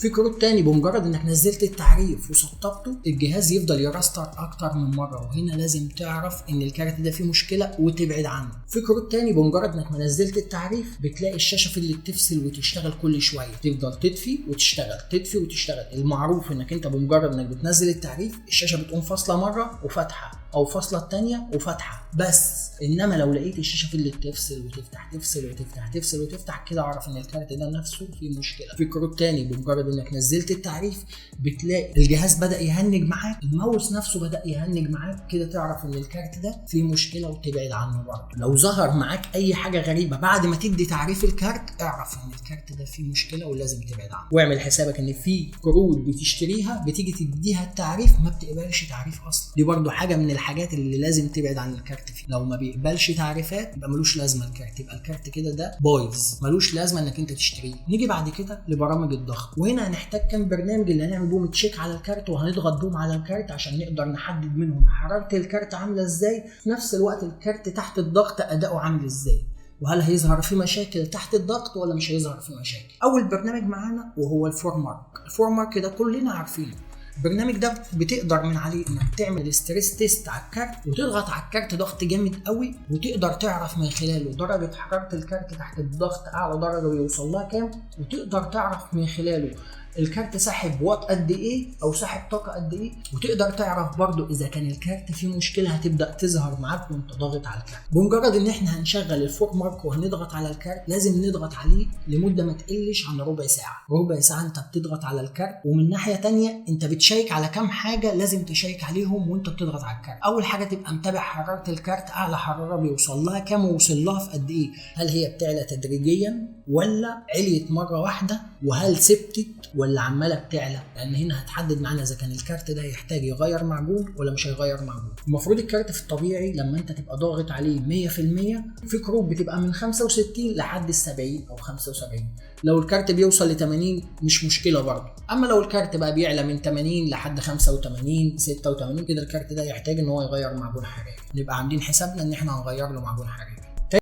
في كروت تاني بمجرد انك نزلت التعريف وسطبته الجهاز يفضل يراستر اكتر من مره، وهنا لازم تعرف ان الكارت ده فيه مشكله وتبعد عنه. في كروت تاني بمجرد انك ما نزلت التعريف بتلاقي الشاشه في اللي بتفصل وتشتغل كل شويه، تفضل تطفي وتشتغل تطفي وتشتغل. المعروف انك انت بمجرد انك بتنزل التعريف الشاشه بتقوم فاصله مره وفاتحه، او فاصله الثانيه وفاتحه بس. انما لو لقيت الشاشه في اللي بتفصل وتفتح تفصل وتفتح تفصل وتفتح كده اعرف ان الكارت ده نفسه فيه مشكله. في كروت تاني بمجرد انك نزلت التعريف بتلاقي الجهاز بدا يهنج معاك، الماوس نفسه بدا يهنج معاك، كده تعرف ان الكارت ده فيه مشكله وتبعد عنه برضه. لو ظهر معاك اي حاجه غريبه بعد ما تدي تعريف الكارت اعرف ان الكارت ده فيه مشكله ولازم تبعد عنه. واعمل حسابك ان في كروت بتشتريها بتيجي تديها التعريف ما بتقبلش تعريف اصلا، دي برضه حاجه من الحاجات اللي لازم تبعد عن الكارت فيه. لو ما بيقبلش تعريفات يبقى ملوش لازمه الكارت، يبقى الكارت كده ده بايظ ملوش لازمه انك انت تشتريه. نيجي بعد كده لبرامج الضغط، وهنا هنحتاج كام برنامج اللي هنعمل بيهم تشيك على الكارت وهنضغط بيهم على الكارت عشان نقدر نحدد منهم حراره الكارت عامله ازاي، في نفس الوقت الكارت تحت الضغط اداؤه عامل ازاي، وهل هيظهر فيه مشاكل تحت الضغط ولا مش هيظهر فيه مشاكل. اول برنامج معانا وهو الفورمارك. الفورمارك ده كلنا عارفينه. البرنامج ده بتقدر من عليه انك تعمل ستريس تيست على الكارت وتضغط على الكارت ضغط جامد قوي، وتقدر تعرف من خلاله درجه حراره الكارت تحت الضغط اعلى درجه بيوصل لها كام، وتقدر تعرف من خلاله الكارت ساحب وات قد ايه او ساحب طاقه قد ايه، وتقدر تعرف برضو اذا كان الكارت فيه مشكله هتبدا تظهر معاك وانت ضاغط على الكارت. بمجرد ان احنا هنشغل الفورمارك وهنضغط على الكارت لازم نضغط عليه لمده ما تقلش عن ربع ساعه. ربع ساعه انت بتضغط على الكارت، ومن ناحيه تانية انت بتشيك على كام حاجه لازم تشيك عليهم وانت بتضغط على الكارت. اول حاجه تبقى متابع حراره الكارت، اعلى حراره بيوصل لها كام ووصل لها في قد ايه، هل هي بتعلى تدريجيا ولا عليت مره واحده، وهل ثبتت ولا عماله بتعلى، لان هنا هتحدد معانا اذا كان الكارت ده يحتاج يغير معجون ولا مش هيغير معجون. المفروض الكارت في الطبيعي لما انت تبقى ضاغط عليه 100% في كروت بتبقى من 65 لحد 70 او 75. لو الكارت بيوصل ل 80 مش مشكله برضه، اما لو الكارت بقى بيعلى من 80 لحد 85 86 كده الكارت ده يحتاج ان هو يغير معجون حراري، نبقى عاملين حسابنا ان احنا هنغير له معجون حراري.